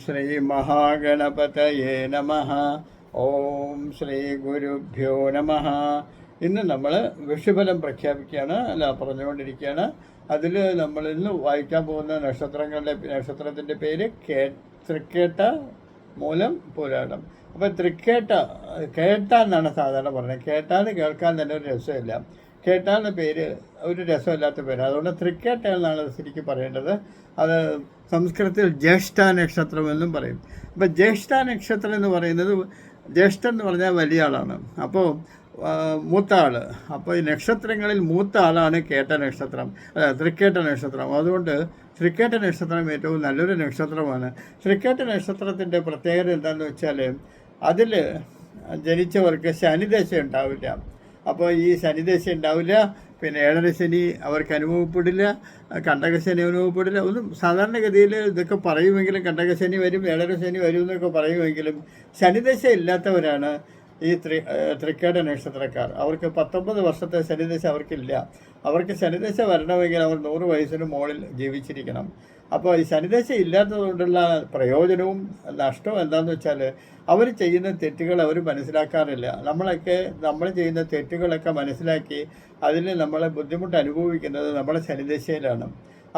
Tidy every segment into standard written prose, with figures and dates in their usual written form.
ശ്രീ മഹാഗണപതയേ നമഃ. ഓം ശ്രീ ഗുരുഭ്യോ നമഃ. ഇന്ന് നമ്മൾ വിഷുഫലം പ്രഖ്യാപിക്കുകയാണ്, പറഞ്ഞുകൊണ്ടിരിക്കുകയാണ്. അതിൽ നമ്മൾ ഇന്ന് വായിക്കാൻ പോകുന്ന നക്ഷത്രത്തിൻ്റെ പേര് തൃക്കേട്ട മൂലം പുരാണം. അപ്പോൾ കേട്ട എന്നാണ് സാധാരണ പറയുന്നത്. കേട്ടാന്ന് കേൾക്കാൻ തന്നെ ഒരു രസമില്ല. കേട്ടാന്ന് പേര് ഒരു രസമില്ലാത്ത പേര്, അതുകൊണ്ട് തൃക്കേട്ട എന്നാണ് ശരിക്കും പറയേണ്ടത്. അത് സംസ്കൃതത്തിൽ ജ്യേഷ്ഠ നക്ഷത്രം എന്നും പറയും. അപ്പോൾ ജ്യേഷ്ഠ നക്ഷത്രം എന്ന് പറയുന്നത്, ജ്യേഷ്ഠൻ എന്ന് പറഞ്ഞാൽ വലിയ ആളാണ്, അപ്പോൾ മൂത്ത ആൾ. അപ്പോൾ ഈ നക്ഷത്രങ്ങളിൽ മൂത്ത ആളാണ് തൃക്കേട്ട നക്ഷത്രം. അതുകൊണ്ട് തൃക്കേട്ട നക്ഷത്രം ഏറ്റവും നല്ലൊരു നക്ഷത്രമാണ്. തൃക്കേട്ട നക്ഷത്രത്തിൻ്റെ പ്രത്യേകത എന്താണെന്ന് വെച്ചാൽ, അതിൽ ജനിച്ചവർക്ക് ശനിദശ ഉണ്ടാവില്ല. അപ്പോൾ ഈ ശനിദശ ഉണ്ടാവില്ല, പിന്നെ ഏഴരശനി അവർക്ക് അനുഭവപ്പെടില്ല, കണ്ടകശനി അനുഭവപ്പെടില്ല. ഒന്നും സാധാരണഗതിയിൽ ഇതൊക്കെ പറയുമെങ്കിലും കണ്ടകശനി വരും, ഏഴരശനി വരും എന്നൊക്കെ പറയുമെങ്കിലും ശനിദശ ഇല്ലാത്തവരാണ് ഈ തൃക്കേട്ട നക്ഷത്രക്കാർ. അവർക്ക് 19 വർഷത്തെ ശനിദശ അവർക്കില്ല. അവർക്ക് ശനിദശ വരണമെങ്കിൽ അവർ 100 വയസ്സിന് മുകളിൽ ജീവിച്ചിരിക്കണം. അപ്പോൾ ഈ ശനിദശ ഇല്ലാത്തതുകൊണ്ടുള്ള പ്രയോജനവും നഷ്ടവും എന്താണെന്ന് വെച്ചാൽ, അവർ ചെയ്യുന്ന തെറ്റുകൾ അവർ മനസ്സിലാക്കാറില്ല. നമ്മൾ ചെയ്യുന്ന തെറ്റുകളൊക്കെ മനസ്സിലാക്കി അതിൽ നമ്മളെ ബുദ്ധിമുട്ട് അനുഭവിക്കുന്നത് നമ്മുടെ ശനിദശയിലാണ്.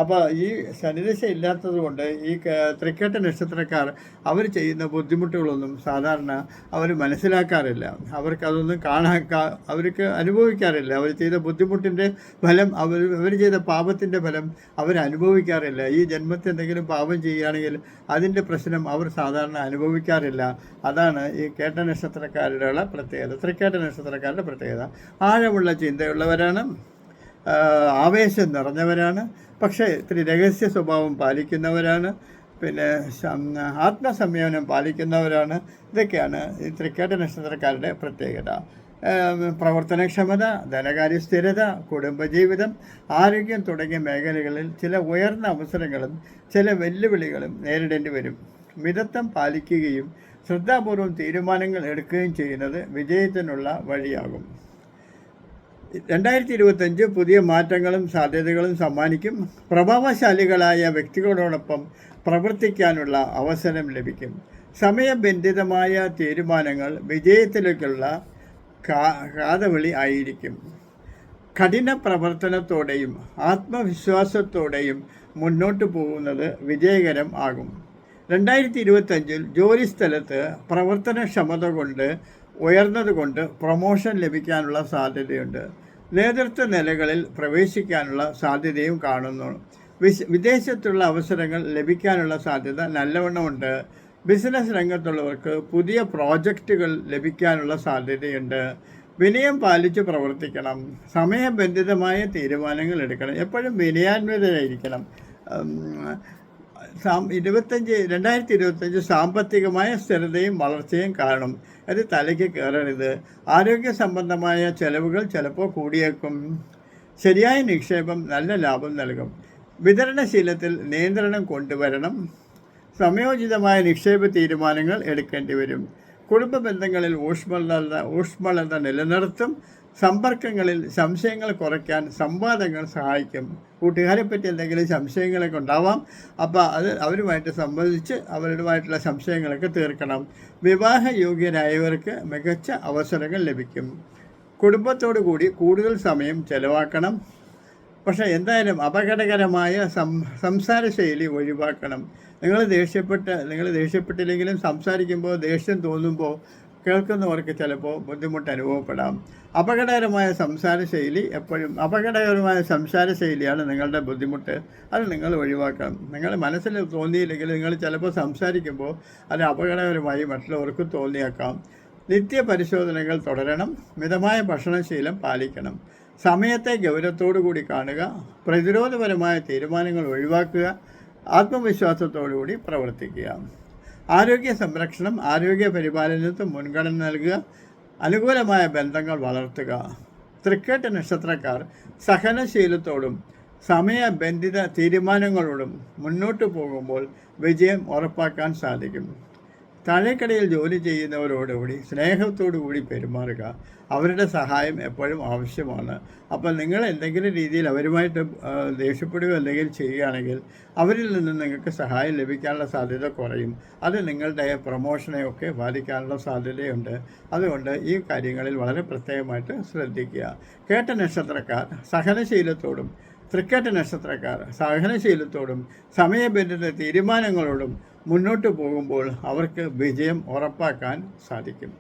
അപ്പോൾ ഈ ശനിദശ ഇല്ലാത്തത് കൊണ്ട് ഈ തൃക്കേട്ട നക്ഷത്രക്കാർ അവർ ചെയ്യുന്ന ബുദ്ധിമുട്ടുകളൊന്നും സാധാരണ അവർ മനസ്സിലാക്കാറില്ല. അവർക്കതൊന്നും അവർക്ക് അനുഭവിക്കാറില്ല. അവർ ചെയ്ത ബുദ്ധിമുട്ടിൻ്റെ ഫലം, അവർ ചെയ്ത പാപത്തിൻ്റെ ഫലം അവർ അനുഭവിക്കാറില്ല. ഈ ജന്മത്തിൽ എന്തെങ്കിലും പാപം ചെയ്യുകയാണെങ്കിൽ അതിൻ്റെ പ്രശ്നം അവർ സാധാരണ അനുഭവിക്കാറില്ല. അതാണ് ഈ കേട്ട നക്ഷത്രക്കാരുടെ പ്രത്യേകത, തൃക്കേട്ട നക്ഷത്രക്കാരുടെ പ്രത്യേകത. ആഴമുള്ള ചിന്തയുള്ളവരാണ്, ആവേശം നിറഞ്ഞവരാണ്, പക്ഷേ ഇത്തിരി രഹസ്യ സ്വഭാവം പാലിക്കുന്നവരാണ്, പിന്നെ ആത്മസംയമനം പാലിക്കുന്നവരാണ്. ഇതൊക്കെയാണ് ഈ തൃക്കേട്ട നക്ഷത്രക്കാരുടെ പ്രത്യേകത. പ്രവർത്തനക്ഷമത, ധനകാര്യ സ്ഥിരത, കുടുംബജീവിതം, ആരോഗ്യം തുടങ്ങിയ മേഖലകളിൽ ചില ഉയർന്ന അവസരങ്ങളും ചില വെല്ലുവിളികളും നേരിടേണ്ടി വരും. മിതത്വം പാലിക്കുകയും ശ്രദ്ധാപൂർവം തീരുമാനങ്ങൾ എടുക്കുകയും ചെയ്യുന്നത് വിജയത്തിനുള്ള വഴിയാകും. 2025 പുതിയ മാറ്റങ്ങളും സാധ്യതകളും സമ്മാനിക്കും. പ്രഭാവശാലികളായ വ്യക്തികളോടൊപ്പം പ്രവർത്തിക്കാനുള്ള അവസരം ലഭിക്കും. സമയബന്ധിതമായ തീരുമാനങ്ങൾ വിജയത്തിലേക്കുള്ള കാതവളി ആയിരിക്കും. കഠിന പ്രവർത്തനത്തോടെയും ആത്മവിശ്വാസത്തോടെയും മുന്നോട്ട് പോകുന്നത് വിജയകരം ആകും. 2025 ജോലിസ്ഥലത്ത് പ്രവർത്തനക്ഷമത കൊണ്ട് ഉയർന്നതുകൊണ്ട് പ്രൊമോഷൻ ലഭിക്കാനുള്ള സാധ്യതയുണ്ട്. നേതൃത്വ നിലകളിൽ പ്രവേശിക്കാനുള്ള സാധ്യതയും കാണുന്നു. വിദേശത്തുള്ള അവസരങ്ങൾ ലഭിക്കാനുള്ള സാധ്യത നല്ലവണ്ണമുണ്ട്. ബിസിനസ് രംഗത്തുള്ളവർക്ക് പുതിയ പ്രോജക്റ്റുകൾ ലഭിക്കാനുള്ള സാധ്യതയുണ്ട്. വിനയം പാലിച്ച് പ്രവർത്തിക്കണം. സമയബന്ധിതമായ തീരുമാനങ്ങൾ എടുക്കണം. എപ്പോഴും വിനയാന്വിതരായിരിക്കണം. 2025 സാമ്പത്തികമായ സ്ഥിരതയും വളർച്ചയും കാണും. അത് തലയ്ക്ക് കയറരുത്. ആരോഗ്യ സംബന്ധമായ ചെലവുകൾ ചിലപ്പോൾ കൂടിയേക്കും. ശരിയായ നിക്ഷേപം നല്ല ലാഭം നൽകും. വിതരണശീലത്തിൽ നിയന്ത്രണം കൊണ്ടുവരണം. സമയോചിതമായ നിക്ഷേപ തീരുമാനങ്ങൾ എടുക്കേണ്ടി വരും. കുടുംബ ബന്ധങ്ങളിൽ ഊഷ്മളത നിലനിർത്തും. സമ്പർക്കങ്ങളിൽ സംശയങ്ങൾ കുറയ്ക്കാൻ സംവാദങ്ങൾ സഹായിക്കും. കൂട്ടുകാരെ പറ്റി എന്തെങ്കിലും സംശയങ്ങളൊക്കെ ഉണ്ടാവാം. അപ്പോൾ അവരുമായിട്ട് സംബന്ധിച്ച് അവരുമായിട്ടുള്ള സംശയങ്ങളൊക്കെ തീർക്കണം. വിവാഹയോഗ്യരായവർക്ക് മികച്ച അവസരങ്ങൾ ലഭിക്കും. കുടുംബത്തോടു കൂടി കൂടുതൽ സമയം ചെലവാക്കണം. പക്ഷേ എന്തായാലും അപകടകരമായ സംസാര ശൈലി ഒഴിവാക്കണം. നിങ്ങൾ ദേഷ്യപ്പെട്ടില്ലെങ്കിലും സംസാരിക്കുമ്പോൾ ദേഷ്യം തോന്നുമ്പോൾ കേൾക്കുന്നവർക്ക് ചിലപ്പോൾ ബുദ്ധിമുട്ട് അനുഭവപ്പെടാം. അപകടകരമായ സംസാര ശൈലിയാണ് നിങ്ങളുടെ ബുദ്ധിമുട്ട്. അത് നിങ്ങൾ ഒഴിവാക്കണം. നിങ്ങൾ മനസ്സിൽ തോന്നിയില്ലെങ്കിൽ നിങ്ങൾ ചിലപ്പോൾ സംസാരിക്കുമ്പോൾ അത് അപകടകരമായി മറ്റുള്ളവർക്ക് തോന്നിയേക്കാം. നിത്യപരിശോധനകൾ തുടരണം. മിതമായ ഭക്ഷണശീലം പാലിക്കണം. സമയത്തെ ഗൗരവത്തോടു കൂടി കാണുക. പ്രതിരോധപരമായ തീരുമാനങ്ങൾ ഒഴിവാക്കുക. ആത്മവിശ്വാസത്തോടുകൂടി പ്രവർത്തിക്കുക. ആരോഗ്യ സംരക്ഷണം, ആരോഗ്യ പരിപാലനത്തിന് മുൻഗണന നൽകുക. അനുകൂലമായ ബന്ധങ്ങൾ വളർത്തുക. തൃക്കേട്ട നക്ഷത്രക്കാർ സഹനശീലത്തോടും സമയബന്ധിത തീരുമാനങ്ങളോടും മുന്നോട്ട് പോകുമ്പോൾ വിജയം ഉറപ്പാക്കാൻ സാധിക്കും. താഴേക്കടയിൽ ജോലി ചെയ്യുന്നവരോടുകൂടി സ്നേഹത്തോടു കൂടി പെരുമാറുക. അവരുടെ സഹായം എപ്പോഴും ആവശ്യമാണ്. അപ്പോൾ നിങ്ങൾ എന്തെങ്കിലും രീതിയിൽ അവരുമായിട്ട് ദേഷ്യപ്പെടുകയോ എന്തെങ്കിലും ചെയ്യുകയാണെങ്കിൽ അവരിൽ നിന്ന് നിങ്ങൾക്ക് സഹായം ലഭിക്കാനുള്ള സാധ്യത കുറയും. അത് നിങ്ങളുടെ പ്രൊമോഷനെയൊക്കെ ബാധിക്കാനുള്ള സാധ്യതയുണ്ട്. അതുകൊണ്ട് ഈ കാര്യങ്ങളിൽ വളരെ പ്രത്യേകമായിട്ട് ശ്രദ്ധിക്കുക. കേട്ട നക്ഷത്രക്കാർ സഹനശീലത്തോടും, തൃക്കേട്ട നക്ഷത്രക്കാർ സഹനശീലത്തോടും സമയബന്ധിത തീരുമാനങ്ങളോടും മുന്നോട്ട് പോകുമ്പോൾ അവർക്ക് വിജയം ഉറപ്പാക്കാൻ സാധിക്കും.